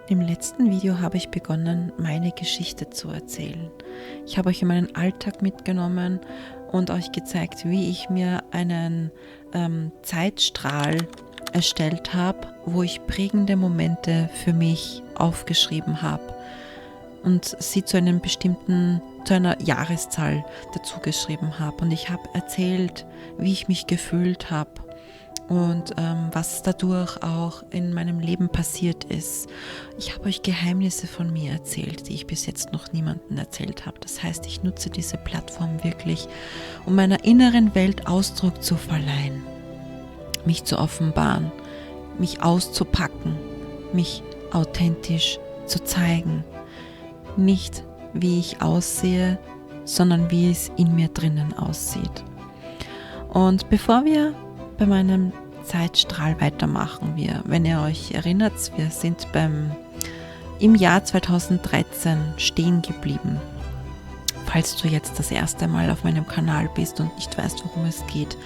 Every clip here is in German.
Im letzten Video habe ich begonnen, meine Geschichte zu erzählen. Ich habe euch in meinen Alltag mitgenommen und euch gezeigt, wie ich mir einen Zeitstrahl erstellt habe, wo ich prägende Momente für mich aufgeschrieben habe und sie zu einer Jahreszahl dazu geschrieben habe. Und ich habe erzählt, wie ich mich gefühlt habe und was dadurch auch in meinem Leben passiert ist. Ich habe euch Geheimnisse von mir erzählt, die ich bis jetzt noch niemandem erzählt habe. Das heißt, ich nutze diese Plattform wirklich, um meiner inneren Welt Ausdruck zu verleihen, mich zu offenbaren, mich auszupacken, mich authentisch zu zeigen. Nicht wie ich aussehe, sondern wie es in mir drinnen aussieht. Und bevor wir bei meinem Zeitstrahl weitermachen, wenn ihr euch erinnert, wir sind im Jahr 2013 stehen geblieben. Falls du jetzt das erste Mal auf meinem Kanal bist und nicht weißt, worum es geht,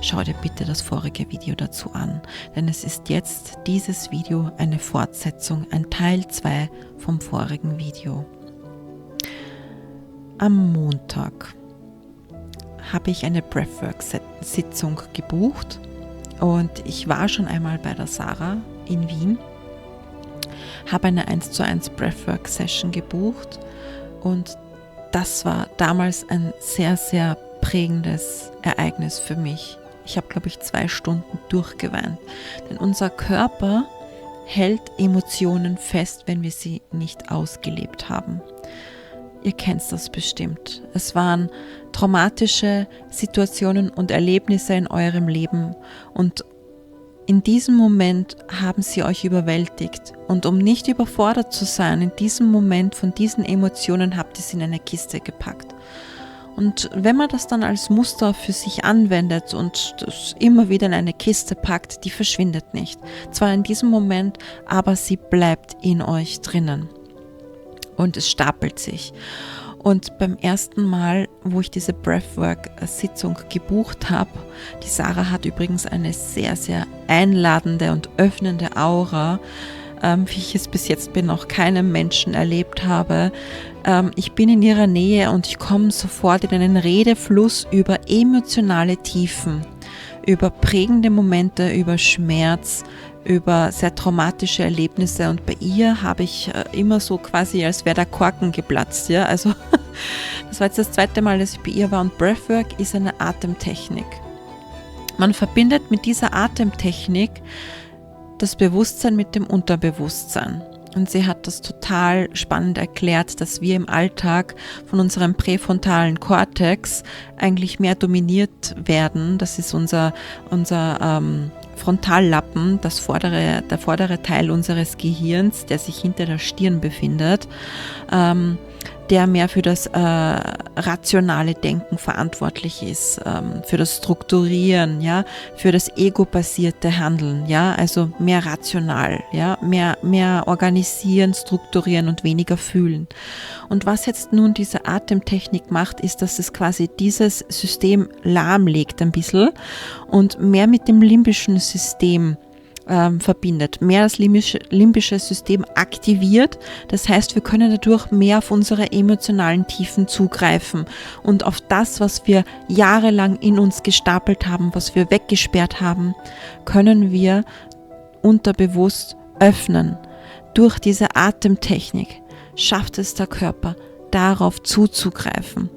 schau dir bitte das vorige Video dazu an, denn es ist jetzt dieses Video eine Fortsetzung, ein Teil 2 vom vorigen Video. Am Montag habe ich eine Breathwork-Sitzung gebucht und ich war schon einmal bei der Sarah in Wien, habe eine 1:1 Breathwork-Session gebucht und das war damals ein sehr, sehr prägendes Ereignis für mich. Ich habe, glaube ich, 2 Stunden durchgeweint, denn unser Körper hält Emotionen fest, wenn wir sie nicht ausgelebt haben. Ihr kennt das bestimmt. Es waren traumatische Situationen und Erlebnisse in eurem Leben und in diesem Moment haben sie euch überwältigt. Und um nicht überfordert zu sein, in diesem Moment von diesen Emotionen habt ihr sie in eine Kiste gepackt. Und wenn man das dann als Muster für sich anwendet und das immer wieder in eine Kiste packt, die verschwindet nicht. Zwar in diesem Moment, aber sie bleibt in euch drinnen. Und es stapelt sich. Und beim ersten Mal, wo ich diese Breathwork-Sitzung gebucht habe, die Sarah hat übrigens eine sehr, sehr einladende und öffnende Aura, wie ich es bis jetzt bei noch keinem Menschen erlebt habe. Ich bin in ihrer Nähe und ich komme sofort in einen Redefluss über emotionale Tiefen, über prägende Momente, über Schmerz, über sehr traumatische Erlebnisse und bei ihr habe ich immer so quasi, als wäre der Korken geplatzt. Ja? Also das war jetzt das 2. Mal, dass ich bei ihr war und Breathwork ist eine Atemtechnik. Man verbindet mit dieser Atemtechnik das Bewusstsein mit dem Unterbewusstsein. Und sie hat das total spannend erklärt, dass wir im Alltag von unserem präfrontalen Kortex eigentlich mehr dominiert werden. Das ist unser Frontallappen, der vordere Teil unseres Gehirns, der sich hinter der Stirn befindet, der mehr für das rationale Denken verantwortlich ist, für das Strukturieren, ja, für das ego-basierte Handeln, ja, also mehr rational, ja, mehr organisieren, strukturieren und weniger fühlen. Und was jetzt nun diese Atemtechnik macht, ist, dass es quasi dieses System lahmlegt ein bisschen und mehr mit dem limbischen System verbindet, mehr das limbische System aktiviert. Das heißt, wir können dadurch mehr auf unsere emotionalen Tiefen zugreifen und auf das, was wir jahrelang in uns gestapelt haben, was wir weggesperrt haben, können wir unterbewusst öffnen. Durch diese Atemtechnik schafft es der Körper, darauf zuzugreifen.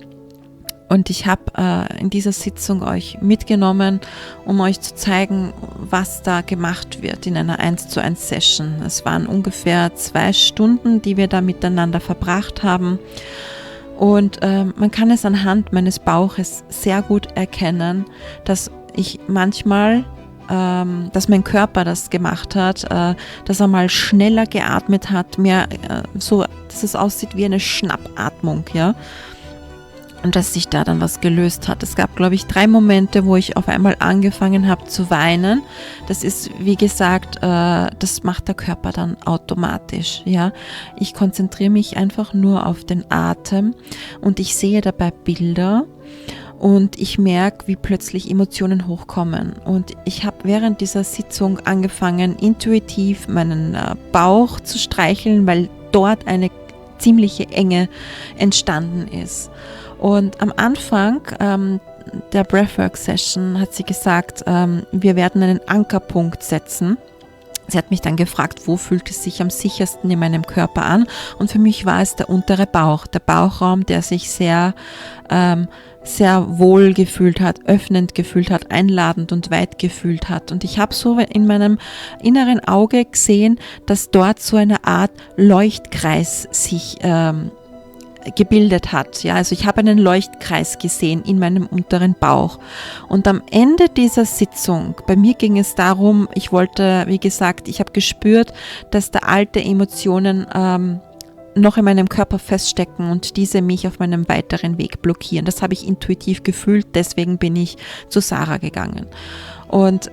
Und ich habe in dieser Sitzung euch mitgenommen, um euch zu zeigen, was da gemacht wird in einer 1:1 Session. Es waren ungefähr 2 Stunden, die wir da miteinander verbracht haben. Und man kann es anhand meines Bauches sehr gut erkennen, dass ich manchmal, dass mein Körper das gemacht hat, dass er mal schneller geatmet hat, mehr so, dass es aussieht wie eine Schnappatmung, ja. Und dass sich da dann was gelöst hat. Es gab, glaube ich, 3 Momente, wo ich auf einmal angefangen habe zu weinen. Das ist, wie gesagt, das macht der Körper dann automatisch. Ja? Ich konzentriere mich einfach nur auf den Atem und ich sehe dabei Bilder und ich merke, wie plötzlich Emotionen hochkommen. Und ich habe während dieser Sitzung angefangen, intuitiv meinen Bauch zu streicheln, weil dort eine ziemliche Enge entstanden ist. Und am Anfang der Breathwork-Session hat sie gesagt, wir werden einen Ankerpunkt setzen. Sie hat mich dann gefragt, wo fühlt es sich am sichersten in meinem Körper an? Und für mich war es der untere Bauch, der Bauchraum, der sich sehr wohl gefühlt hat, öffnend gefühlt hat, einladend und weit gefühlt hat. Und ich habe so in meinem inneren Auge gesehen, dass dort so eine Art Leuchtkreis sich gebildet hat. Ja, also ich habe einen Leuchtkreis gesehen in meinem unteren Bauch. Und am Ende dieser Sitzung, bei mir ging es darum, ich wollte, wie gesagt, ich habe gespürt, dass da alte Emotionen noch in meinem Körper feststecken und diese mich auf meinem weiteren Weg blockieren. Das habe ich intuitiv gefühlt, deswegen bin ich zu Sarah gegangen. Und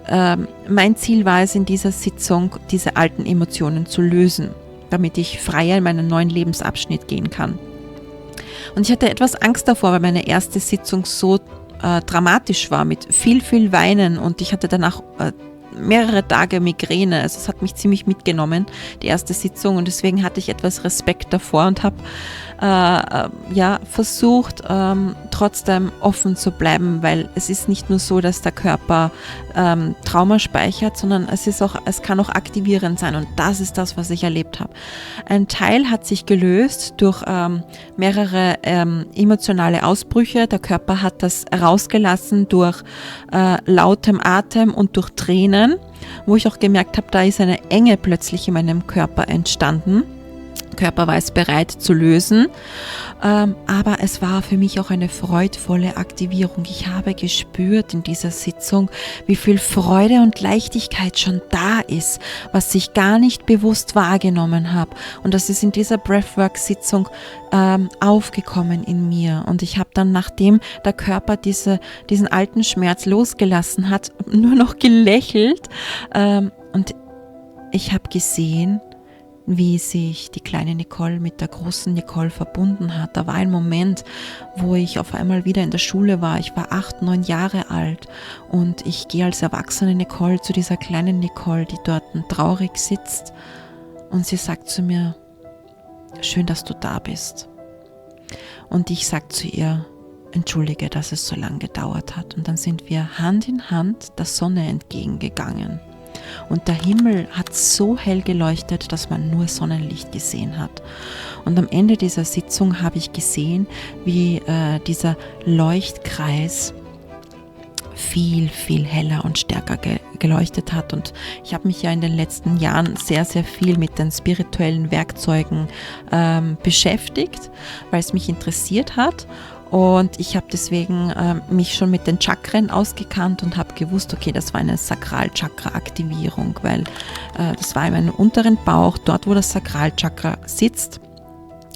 mein Ziel war es in dieser Sitzung, diese alten Emotionen zu lösen, damit ich freier in meinen neuen Lebensabschnitt gehen kann. Und ich hatte etwas Angst davor, weil meine erste Sitzung so dramatisch war, mit viel, viel Weinen, und ich hatte danach mehrere Tage Migräne. Also es hat mich ziemlich mitgenommen, die erste Sitzung, und deswegen hatte ich etwas Respekt davor und habe versucht, trotzdem offen zu bleiben, weil es ist nicht nur so, dass der Körper Trauma speichert, sondern es kann auch aktivierend sein, und das ist das, was ich erlebt habe. Ein Teil hat sich gelöst durch mehrere emotionale Ausbrüche. Der Körper hat das rausgelassen durch lautem Atem und durch Tränen, wo ich auch gemerkt habe, da ist eine Enge plötzlich in meinem Körper entstanden. Körper war es bereit zu lösen, aber es war für mich auch eine freudvolle Aktivierung. Ich habe gespürt in dieser Sitzung, wie viel Freude und Leichtigkeit schon da ist, was ich gar nicht bewusst wahrgenommen habe, und das ist in dieser Breathwork-Sitzung aufgekommen in mir, und ich habe dann, nachdem der Körper diesen alten Schmerz losgelassen hat, nur noch gelächelt, und ich habe gesehen, wie sich die kleine Nicole mit der großen Nicole verbunden hat. Da war ein Moment, wo ich auf einmal wieder in der Schule war. Ich war 8, 9 Jahre alt, und ich gehe als erwachsene Nicole zu dieser kleinen Nicole, die dort traurig sitzt, und sie sagt zu mir: Schön, dass du da bist. Und ich sage zu ihr: Entschuldige, dass es so lange gedauert hat. Und dann sind wir Hand in Hand der Sonne entgegengegangen. Und der Himmel hat so hell geleuchtet, dass man nur Sonnenlicht gesehen hat. Und am Ende dieser Sitzung habe ich gesehen, wie dieser Leuchtkreis viel, viel heller und stärker geleuchtet hat. Und ich habe mich ja in den letzten Jahren sehr, sehr viel mit den spirituellen Werkzeugen beschäftigt, weil es mich interessiert hat. Und ich habe deswegen mich schon mit den Chakren ausgekannt und habe gewusst, okay, das war eine Sakralchakra-Aktivierung, weil das war in meinem unteren Bauch, dort wo das Sakralchakra sitzt.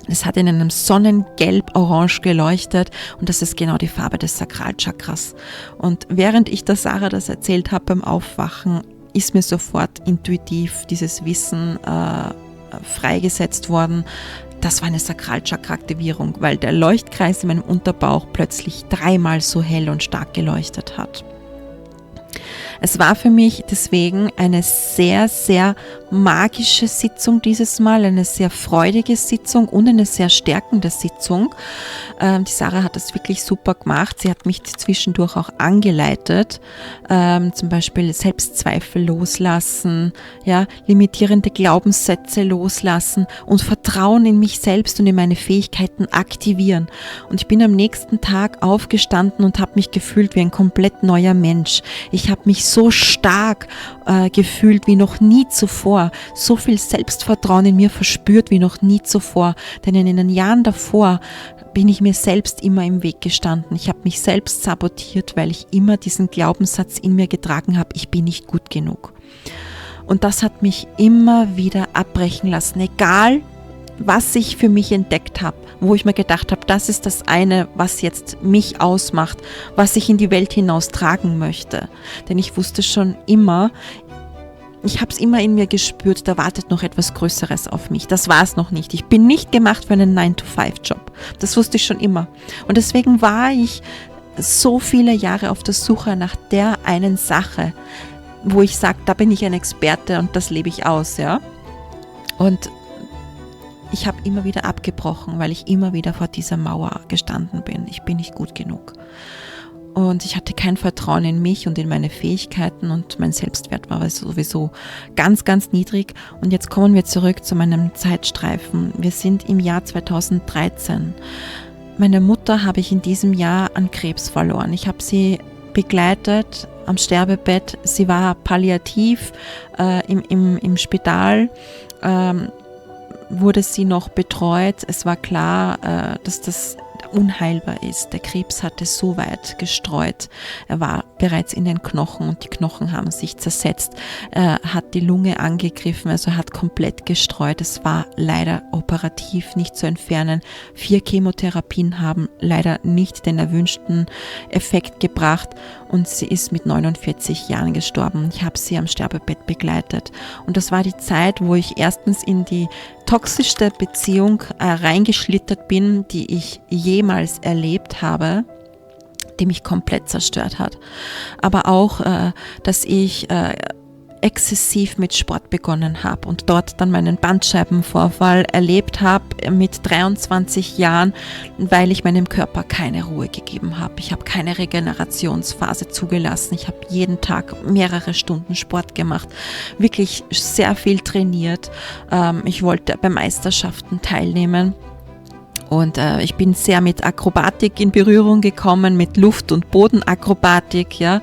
Es hat in einem Sonnengelb-Orange geleuchtet, und das ist genau die Farbe des Sakralchakras. Und während ich der Sarah das erzählt habe beim Aufwachen, ist mir sofort intuitiv dieses Wissen freigesetzt worden. Das war eine Sakralchakra-Aktivierung, weil der Leuchtkreis in meinem Unterbauch plötzlich 3-mal so hell und stark geleuchtet hat. Es war für mich deswegen eine sehr, sehr magische Sitzung dieses Mal, eine sehr freudige Sitzung und eine sehr stärkende Sitzung. Die Sarah hat das wirklich super gemacht. Sie hat mich zwischendurch auch angeleitet, zum Beispiel Selbstzweifel loslassen, ja, limitierende Glaubenssätze loslassen und Vertrauen in mich selbst und in meine Fähigkeiten aktivieren. Und ich bin am nächsten Tag aufgestanden und habe mich gefühlt wie ein komplett neuer Mensch. Ich habe mich so stark gefühlt wie noch nie zuvor, so viel Selbstvertrauen in mir verspürt wie noch nie zuvor, denn in den Jahren davor bin ich mir selbst immer im Weg gestanden. Ich habe mich selbst sabotiert, weil ich immer diesen Glaubenssatz in mir getragen habe, ich bin nicht gut genug. Und das hat mich immer wieder abbrechen lassen, egal was ich für mich entdeckt habe, wo ich mir gedacht habe, das ist das eine, was jetzt mich ausmacht, was ich in die Welt hinaus tragen möchte. Denn ich wusste schon immer, ich habe es immer in mir gespürt, da wartet noch etwas Größeres auf mich. Das war es noch nicht. Ich bin nicht gemacht für einen 9-to-5-Job. Das wusste ich schon immer. Und deswegen war ich so viele Jahre auf der Suche nach der einen Sache, wo ich sage, da bin ich ein Experte und das lebe ich aus, ja. Und ich habe immer wieder abgebrochen, weil ich immer wieder vor dieser Mauer gestanden bin. Ich bin nicht gut genug. Und ich hatte kein Vertrauen in mich und in meine Fähigkeiten und mein Selbstwert war sowieso ganz, ganz niedrig. Und jetzt kommen wir zurück zu meinem Zeitstreifen. Wir sind im Jahr 2013. Meine Mutter habe ich in diesem Jahr an Krebs verloren. Ich habe sie begleitet am Sterbebett. Sie war palliativ im Spital. Wurde sie noch betreut. Es war klar, dass das unheilbar ist. Der Krebs hatte so weit gestreut. Er war bereits in den Knochen und die Knochen haben sich zersetzt. Er hat die Lunge angegriffen, also hat komplett gestreut. Es war leider operativ nicht zu entfernen. 4 Chemotherapien haben leider nicht den erwünschten Effekt gebracht und sie ist mit 49 Jahren gestorben. Ich habe sie am Sterbebett begleitet und das war die Zeit, wo ich erstens in die toxischste Beziehung reingeschlittert bin, die ich jemals erlebt habe, die mich komplett zerstört hat. Aber auch, dass ich exzessiv mit Sport begonnen habe und dort dann meinen Bandscheibenvorfall erlebt habe mit 23 Jahren, weil ich meinem Körper keine Ruhe gegeben habe. Ich habe keine Regenerationsphase zugelassen. Ich habe jeden Tag mehrere Stunden Sport gemacht, wirklich sehr viel trainiert. Ich wollte bei Meisterschaften teilnehmen. Und ich bin sehr mit Akrobatik in Berührung gekommen, mit Luft- und Bodenakrobatik, ja.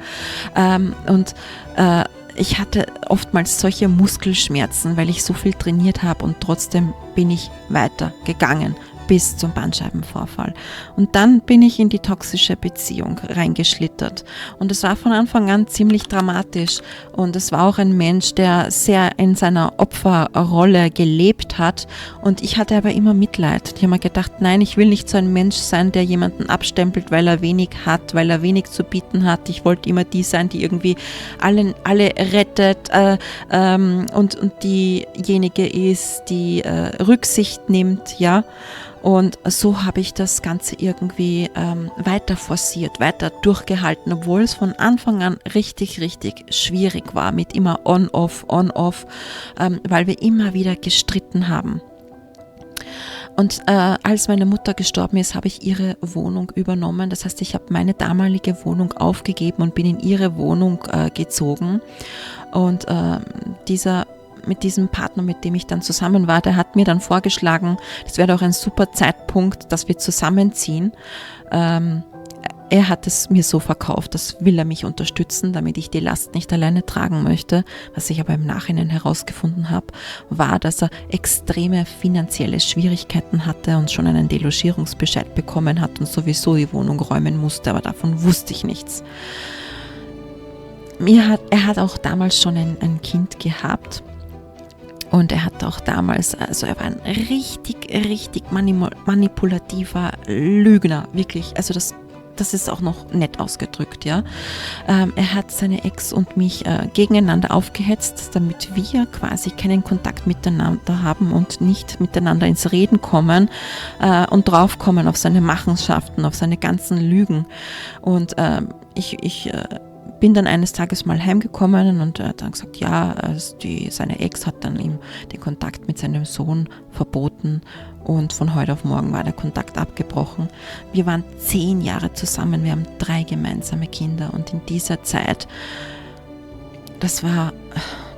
Ich hatte oftmals solche Muskelschmerzen, weil ich so viel trainiert habe und trotzdem bin ich weiter gegangen bis zum Bandscheibenvorfall. Und dann bin ich in die toxische Beziehung reingeschlittert. Und es war von Anfang an ziemlich dramatisch. Und es war auch ein Mensch, der sehr in seiner Opferrolle gelebt hat. Und ich hatte aber immer Mitleid. Ich habe mir gedacht, nein, ich will nicht so ein Mensch sein, der jemanden abstempelt, weil er wenig hat, weil er wenig zu bieten hat. Ich wollte immer die sein, die irgendwie alle rettet und diejenige ist, die Rücksicht nimmt, ja. Und so habe ich das Ganze irgendwie weiter forciert, weiter durchgehalten, obwohl es von Anfang an richtig, richtig schwierig war mit immer on-off, weil wir immer wieder gestritten haben. Und als meine Mutter gestorben ist, habe ich ihre Wohnung übernommen. Das heißt, ich habe meine damalige Wohnung aufgegeben und bin in ihre Wohnung gezogen. Und mit diesem Partner, mit dem ich dann zusammen war, der hat mir dann vorgeschlagen, das wäre doch ein super Zeitpunkt, dass wir zusammenziehen. Er hat es mir so verkauft, das will er mich unterstützen, damit ich die Last nicht alleine tragen möchte. Was ich aber im Nachhinein herausgefunden habe, war, dass er extreme finanzielle Schwierigkeiten hatte und schon einen Delogierungsbescheid bekommen hat und sowieso die Wohnung räumen musste, aber davon wusste ich nichts. Er hat auch damals schon ein Kind gehabt. Und er hat auch damals, also er war ein richtig, richtig manipulativer Lügner, wirklich. Also das ist auch noch nett ausgedrückt, ja. Er hat seine Ex und mich gegeneinander aufgehetzt, damit wir quasi keinen Kontakt miteinander haben und nicht miteinander ins Reden kommen und draufkommen auf seine Machenschaften, auf seine ganzen Lügen. Und ich bin dann eines Tages mal heimgekommen und er hat dann gesagt, ja, seine Ex hat dann ihm den Kontakt mit seinem Sohn verboten und von heute auf morgen war der Kontakt abgebrochen. Wir waren 10 Jahre zusammen, wir haben 3 gemeinsame Kinder und in dieser Zeit, das war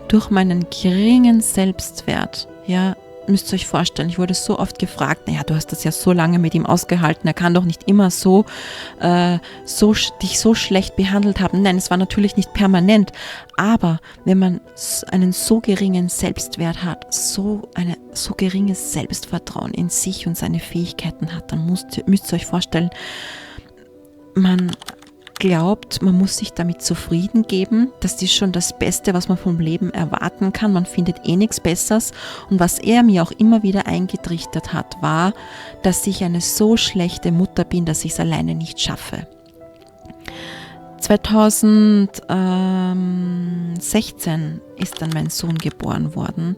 durch meinen geringen Selbstwert, ja, müsst ihr euch vorstellen, ich wurde so oft gefragt, naja, du hast das ja so lange mit ihm ausgehalten, er kann doch nicht immer dich so schlecht behandelt haben. Nein, es war natürlich nicht permanent, aber wenn man einen so geringen Selbstwert hat, so geringes Selbstvertrauen in sich und seine Fähigkeiten hat, dann müsst ihr euch vorstellen, man glaubt, man muss sich damit zufrieden geben. Das ist schon das Beste, was man vom Leben erwarten kann. Man findet nichts Besseres. Und was er mir auch immer wieder eingetrichtert hat, war, dass ich eine so schlechte Mutter bin, dass ich es alleine nicht schaffe. 2016 ist dann mein Sohn geboren worden.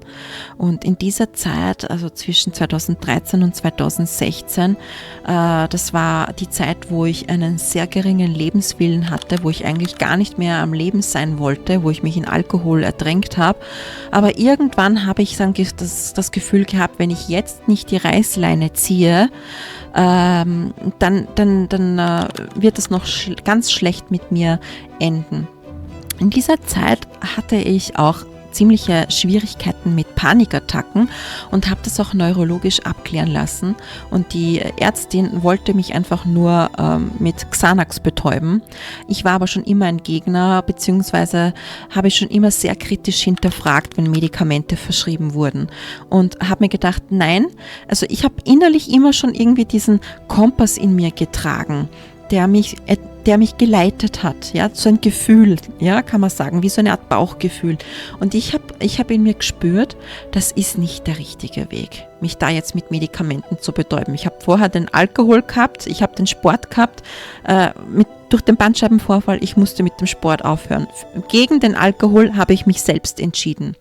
Und in dieser Zeit, also zwischen 2013 und 2016, das war die Zeit, wo ich einen sehr geringen Lebenswillen hatte, wo ich eigentlich gar nicht mehr am Leben sein wollte, wo ich mich in Alkohol ertränkt habe. Aber irgendwann habe ich dann das Gefühl gehabt, wenn ich jetzt nicht die Reißleine ziehe, dann wird es noch ganz schlecht mit mir enden. In dieser Zeit hatte ich auch ziemliche Schwierigkeiten mit Panikattacken und habe das auch neurologisch abklären lassen. Und die Ärztin wollte mich einfach nur mit Xanax betäuben. Ich war aber schon immer ein Gegner, beziehungsweise habe ich schon immer sehr kritisch hinterfragt, wenn Medikamente verschrieben wurden. Und habe mir gedacht, nein, also ich habe innerlich immer schon irgendwie diesen Kompass in mir getragen, der mich geleitet hat, ja, so ein Gefühl, ja, kann man sagen, wie so eine Art Bauchgefühl. Und ich hab in mir gespürt, das ist nicht der richtige Weg, mich da jetzt mit Medikamenten zu betäuben. Ich habe vorher den Alkohol gehabt, ich habe den Sport gehabt, durch den Bandscheibenvorfall, ich musste mit dem Sport aufhören. Gegen den Alkohol habe ich mich selbst entschieden.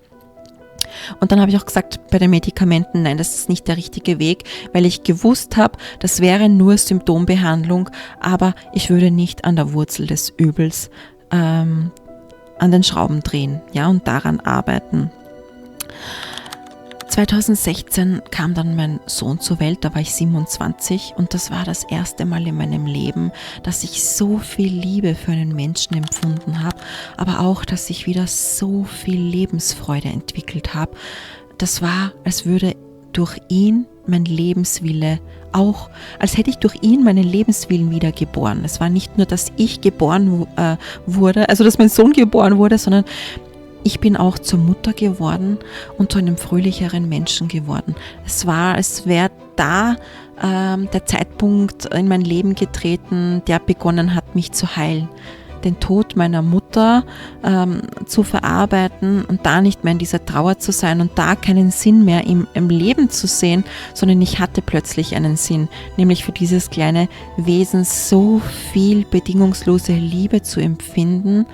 Und dann habe ich auch gesagt, bei den Medikamenten, nein, das ist nicht der richtige Weg, weil ich gewusst habe, das wäre nur Symptombehandlung, aber ich würde nicht an der Wurzel des Übels an den Schrauben drehen, ja, und daran arbeiten. 2016 kam dann mein Sohn zur Welt, da war ich 27 und das war das erste Mal in meinem Leben, dass ich so viel Liebe für einen Menschen empfunden habe, aber auch, dass ich wieder so viel Lebensfreude entwickelt habe. Das war, als würde durch ihn mein Lebenswille auch, als hätte ich durch ihn meinen Lebenswillen wiedergeboren. Es war nicht nur, dass ich geboren wurde, also dass mein Sohn geboren wurde, sondern ich bin auch zur Mutter geworden und zu einem fröhlicheren Menschen geworden. Es war, als wäre da der Zeitpunkt in mein Leben getreten, der begonnen hat, mich zu heilen. Den Tod meiner Mutter zu verarbeiten und da nicht mehr in dieser Trauer zu sein und da keinen Sinn mehr im Leben zu sehen, sondern ich hatte plötzlich einen Sinn, nämlich für dieses kleine Wesen so viel bedingungslose Liebe zu empfinden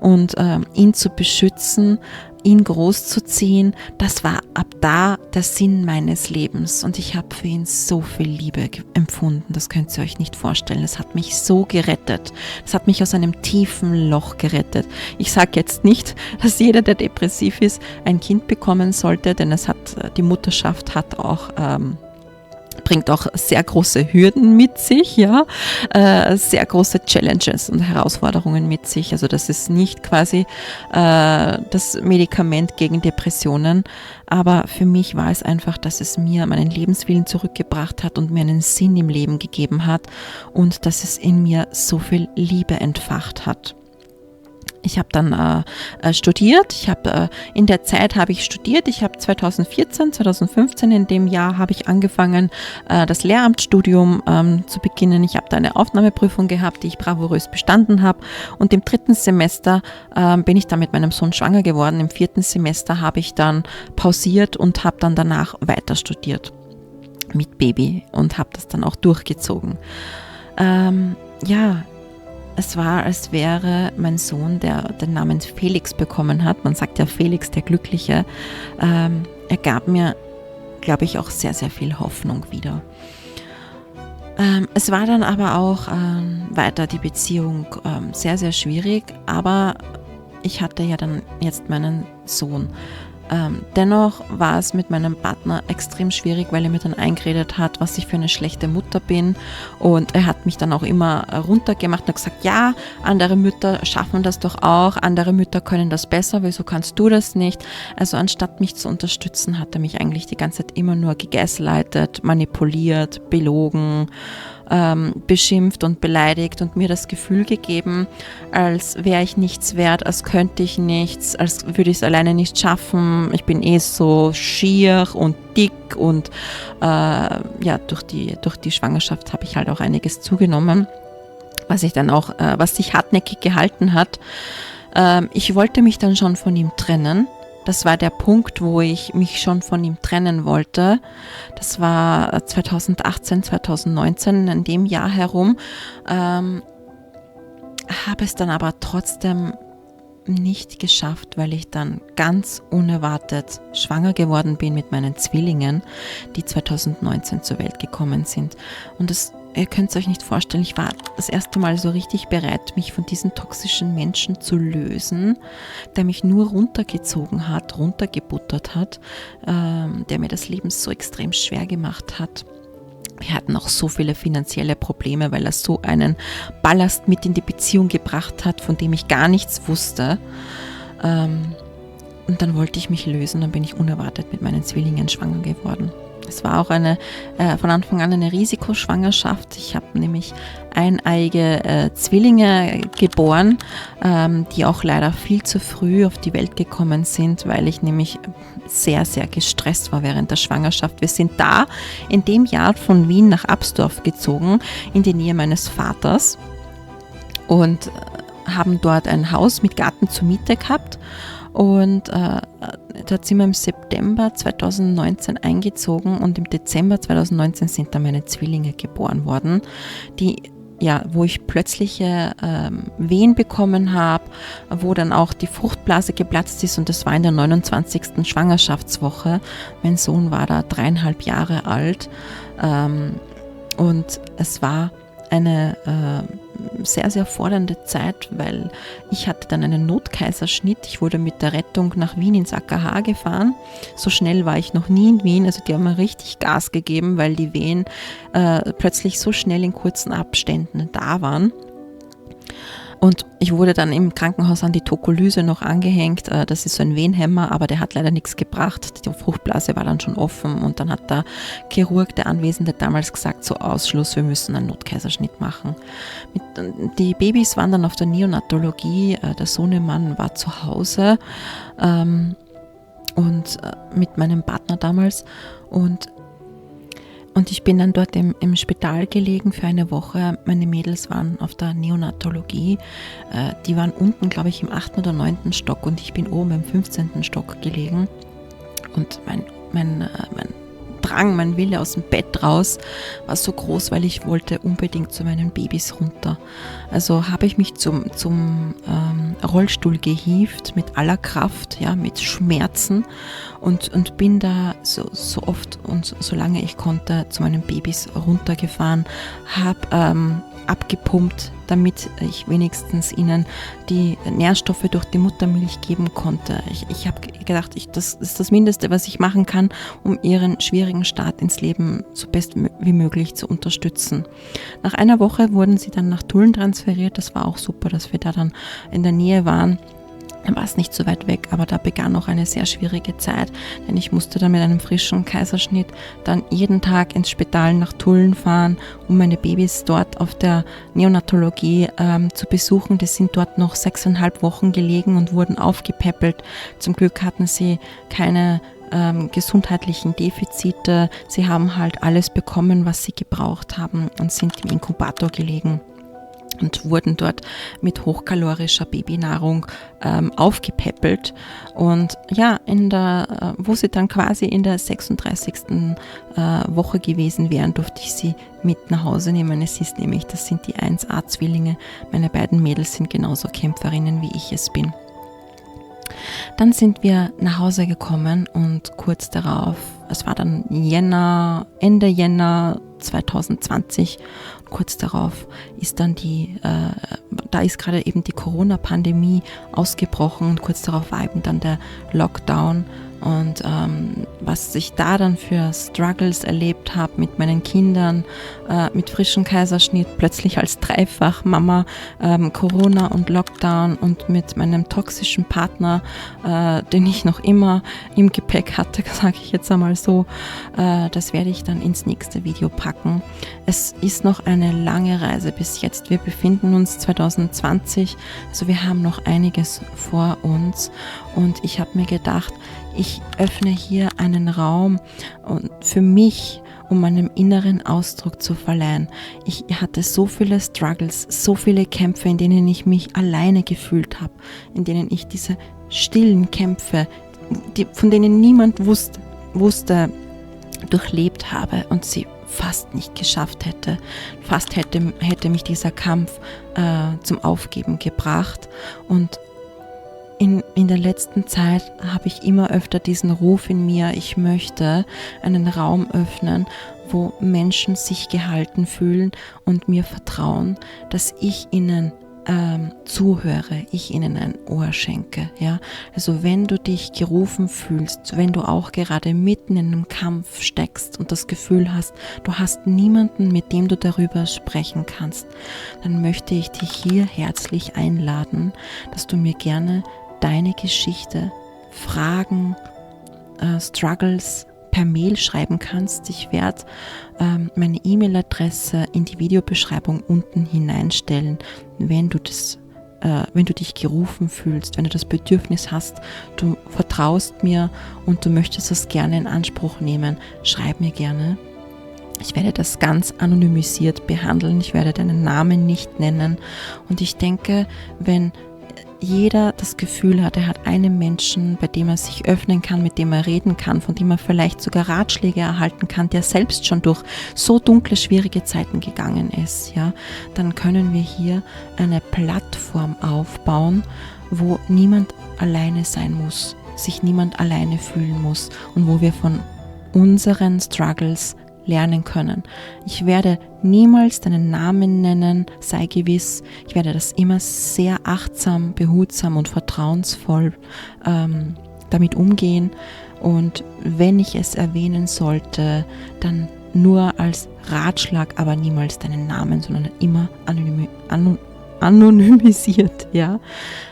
und ihn zu beschützen, ihn großzuziehen. Das war ab da der Sinn meines Lebens und ich habe für ihn so viel Liebe empfunden. Das könnt ihr euch nicht vorstellen. Es hat mich so gerettet. Es hat mich aus einem tiefen Loch gerettet. Ich sage jetzt nicht, dass jeder, der depressiv ist, ein Kind bekommen sollte, denn die Mutterschaft hat auch bringt auch sehr große Hürden mit sich, ja, sehr große Challenges und Herausforderungen mit sich. Also das ist nicht quasi das Medikament gegen Depressionen, aber für mich war es einfach, dass es mir meinen Lebenswillen zurückgebracht hat und mir einen Sinn im Leben gegeben hat und dass es in mir so viel Liebe entfacht hat. Ich habe dann studiert, in der Zeit habe ich studiert, ich habe 2015 in dem Jahr habe ich angefangen, das Lehramtsstudium zu beginnen. Ich habe da eine Aufnahmeprüfung gehabt, die ich bravourös bestanden habe und im 3. Semester bin ich dann mit meinem Sohn schwanger geworden. Im 4. Semester habe ich dann pausiert und habe dann danach weiter studiert mit Baby und habe das dann auch durchgezogen. Es war, als wäre mein Sohn, der den Namen Felix bekommen hat, man sagt ja Felix, der Glückliche, er gab mir, glaube ich, auch sehr, sehr viel Hoffnung wieder. Es war dann aber auch weiter die Beziehung sehr, sehr schwierig, aber ich hatte ja dann jetzt meinen Sohn. Dennoch war es mit meinem Partner extrem schwierig, weil er mir dann eingeredet hat, was ich für eine schlechte Mutter bin und er hat mich dann auch immer runtergemacht und hat gesagt, ja, andere Mütter schaffen das doch auch, andere Mütter können das besser, wieso kannst du das nicht? Also anstatt mich zu unterstützen, hat er mich eigentlich die ganze Zeit immer nur gegaslightet, manipuliert, belogen, beschimpft und beleidigt und mir das Gefühl gegeben, als wäre ich nichts wert, als könnte ich nichts, als würde ich es alleine nicht schaffen. Ich bin so schier und dick und durch die Schwangerschaft habe ich halt auch einiges zugenommen, was sich hartnäckig gehalten hat. Ich wollte mich dann schon von ihm trennen. Das war der Punkt, wo ich mich schon von ihm trennen wollte. Das war 2018, 2019, in dem Jahr herum. Habe es dann aber trotzdem nicht geschafft, weil ich dann ganz unerwartet schwanger geworden bin mit meinen Zwillingen, die 2019 zur Welt gekommen sind. Und ihr könnt es euch nicht vorstellen, ich war das erste Mal so richtig bereit, mich von diesem toxischen Menschen zu lösen, der mich nur runtergezogen hat, runtergebuttert hat, der mir das Leben so extrem schwer gemacht hat. Wir hatten auch so viele finanzielle Probleme, weil er so einen Ballast mit in die Beziehung gebracht hat, von dem ich gar nichts wusste. Und dann wollte ich mich lösen, dann bin ich unerwartet mit meinen Zwillingen schwanger geworden. Es war auch von Anfang an eine Risikoschwangerschaft. Ich habe nämlich eineiige Zwillinge geboren, die auch leider viel zu früh auf die Welt gekommen sind, weil ich nämlich sehr, sehr gestresst war während der Schwangerschaft. Wir sind da in dem Jahr von Wien nach Absdorf gezogen, in die Nähe meines Vaters, und haben dort ein Haus mit Garten zur Miete gehabt. Und da sind wir im September 2019 eingezogen und im Dezember 2019 sind dann meine Zwillinge geboren worden, wo ich plötzliche Wehen bekommen habe, wo dann auch die Fruchtblase geplatzt ist, und das war in der 29. Schwangerschaftswoche. Mein Sohn war da 3,5 Jahre alt, und es war eine sehr, sehr fordernde Zeit, weil ich hatte dann einen Notkaiserschnitt. Ich wurde mit der Rettung nach Wien ins AKH gefahren. So schnell war ich noch nie in Wien. Also die haben mir richtig Gas gegeben, weil die Wehen plötzlich so schnell in kurzen Abständen da waren. Und ich wurde dann im Krankenhaus an die Tokolyse noch angehängt. Das ist so ein Wehenhemmer, aber der hat leider nichts gebracht. Die Fruchtblase war dann schon offen, und dann hat der Chirurg, der Anwesende, damals gesagt, so Ausschluss, wir müssen einen Notkaiserschnitt machen. Die Babys waren dann auf der Neonatologie, der Sohnemann war zu Hause und mit meinem Partner damals, und ich bin dann dort im Spital gelegen für eine Woche. Meine Mädels waren auf der Neonatologie. Die waren unten, glaube ich, im 8. oder 9. Stock, und ich bin oben im 15. Stock gelegen. Und mein Drang, mein Wille aus dem Bett raus war so groß, weil ich wollte unbedingt zu meinen Babys runter. Also habe ich mich zum Rollstuhl gehievt mit aller Kraft, ja, mit Schmerzen, und bin da so oft und so lange ich konnte zu meinen Babys runtergefahren, habe abgepumpt, damit ich wenigstens ihnen die Nährstoffe durch die Muttermilch geben konnte. Ich habe gedacht, das ist das Mindeste, was ich machen kann, um ihren schwierigen Start ins Leben so best wie möglich zu unterstützen. Nach einer Woche wurden sie dann nach Tulln transferiert. Das war auch super, dass wir da dann in der Nähe waren. Dann war es nicht so weit weg, aber da begann auch eine sehr schwierige Zeit, denn ich musste dann mit einem frischen Kaiserschnitt dann jeden Tag ins Spital nach Tulln fahren, um meine Babys dort auf der Neonatologie zu besuchen. Die sind dort noch 6,5 Wochen gelegen und wurden aufgepäppelt. Zum Glück hatten sie keine gesundheitlichen Defizite. Sie haben halt alles bekommen, was sie gebraucht haben, und sind im Inkubator gelegen und wurden dort mit hochkalorischer Babynahrung aufgepäppelt. Und ja, wo sie dann quasi in der 36. Woche gewesen wären, durfte ich sie mit nach Hause nehmen. Es ist nämlich, das sind die 1A-Zwillinge. Meine beiden Mädels sind genauso Kämpferinnen, wie ich es bin. Dann sind wir nach Hause gekommen, und kurz darauf, es war dann Ende Jänner 2020, kurz darauf ist dann da ist gerade eben die Corona-Pandemie ausgebrochen, und kurz darauf war eben dann der Lockdown. Und was ich da dann für Struggles erlebt habe mit meinen Kindern, mit frischem Kaiserschnitt, plötzlich als Dreifach-Mama, Corona und Lockdown, und mit meinem toxischen Partner, den ich noch immer im Gepäck hatte, sage ich jetzt einmal so, das werde ich dann ins nächste Video packen. Es ist noch eine lange Reise bis jetzt. Wir befinden uns 2020, also wir haben noch einiges vor uns, und ich habe mir gedacht, ich öffne hier einen Raum für mich, um meinem inneren Ausdruck zu verleihen. Ich hatte so viele Struggles, so viele Kämpfe, in denen ich mich alleine gefühlt habe, in denen ich diese stillen Kämpfe, von denen niemand wusste, durchlebt habe und sie fast nicht geschafft hätte. Fast hätte mich dieser Kampf zum Aufgeben gebracht, und in der letzten Zeit habe ich immer öfter diesen Ruf in mir, ich möchte einen Raum öffnen, wo Menschen sich gehalten fühlen und mir vertrauen, dass ich ihnen zuhöre, ich ihnen ein Ohr schenke. Ja? Also wenn du dich gerufen fühlst, wenn du auch gerade mitten in einem Kampf steckst und das Gefühl hast, du hast niemanden, mit dem du darüber sprechen kannst, dann möchte ich dich hier herzlich einladen, dass du mir gerne deine Geschichte, Fragen, Struggles per Mail schreiben kannst. Ich werde meine E-Mail-Adresse in die Videobeschreibung unten hineinstellen, wenn du dich gerufen fühlst, wenn du das Bedürfnis hast, du vertraust mir und du möchtest das gerne in Anspruch nehmen, schreib mir gerne. Ich werde das ganz anonymisiert behandeln, ich werde deinen Namen nicht nennen und ich denke, wenn jeder das Gefühl hat, er hat einen Menschen, bei dem er sich öffnen kann, mit dem er reden kann, von dem er vielleicht sogar Ratschläge erhalten kann, der selbst schon durch so dunkle, schwierige Zeiten gegangen ist, ja, dann können wir hier eine Plattform aufbauen, wo niemand alleine sein muss, sich niemand alleine fühlen muss und wo wir von unseren Struggles lernen können. Ich werde niemals deinen Namen nennen, sei gewiss, ich werde das immer sehr achtsam, behutsam und vertrauensvoll damit umgehen und wenn ich es erwähnen sollte, dann nur als Ratschlag, aber niemals deinen Namen, sondern immer anonymisiert, ja.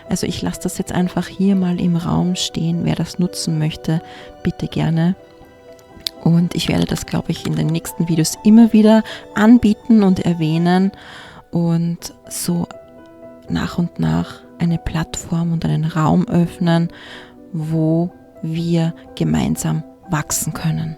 Also ich lasse das jetzt einfach hier mal im Raum stehen, wer das nutzen möchte, bitte gerne. Und ich werde das, glaube ich, in den nächsten Videos immer wieder anbieten und erwähnen und so nach und nach eine Plattform und einen Raum öffnen, wo wir gemeinsam wachsen können.